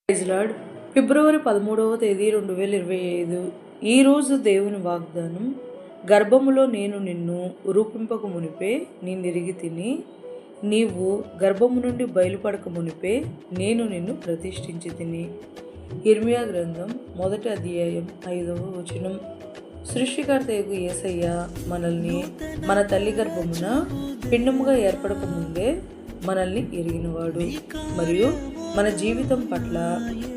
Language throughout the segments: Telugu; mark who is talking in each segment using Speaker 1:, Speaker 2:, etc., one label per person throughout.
Speaker 1: Praise lord. ఫిబ్రవరి 13వ తేదీ 2025. ఈరోజు దేవుని వాగ్దానం. గర్భములో నేను నిన్ను రూపింపక మునిపే నిన్నెరిగి తిని, నీవు గర్భము నుండి బయలుపడక మునిపే నేను నిన్ను ప్రతిష్ఠించి తిని. ఇర్మియా గ్రంథం 1వ అధ్యాయం 5వ వచనం. సృష్టికర్తయగు యేసయ్య మనల్ని మన తల్లి గర్భమున పిండముగా ఏర్పడక ముందే మనల్ని ఎరిగినవాడు మరియు మన జీవితం పట్ల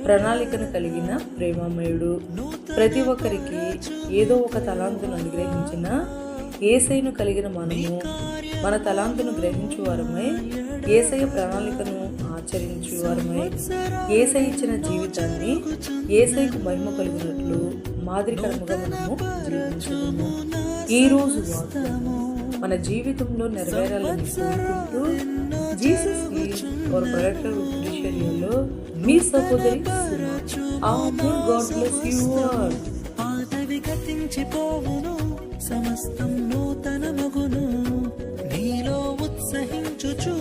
Speaker 1: ప్రణాళికను కలిగిన ప్రేమమయుడు. ప్రతి ఒక్కరికి ఏదో ఒక తలాంతును అనుగ్రహించిన యేసయ్యను కలిగిన మనము మన తలాంతును గ్రహించువారమై యేసయ్య ప్రణాళికను ఆచరించువారమై యేసయ్య ఇచ్చిన జీవితాన్ని యేసయ్యకు మహిమ కలిగినట్లు మాదిరికరముగా మనము జీవించుదాము. ఈరోజు వాగ్దానం మన జీవితంలో నెరవేరాలని కోరుకుంటూ జీసస్ ఈజ్ అవర్ ప్రొటెక్టర్ విషయంలో మీ సహోదరి గాడ్ బ్లెస్ యు ఆల్.
Speaker 2: పాతవి గతించిపోవును, సమస్తం నూతనమగును, నీలో ఉత్సహించుచు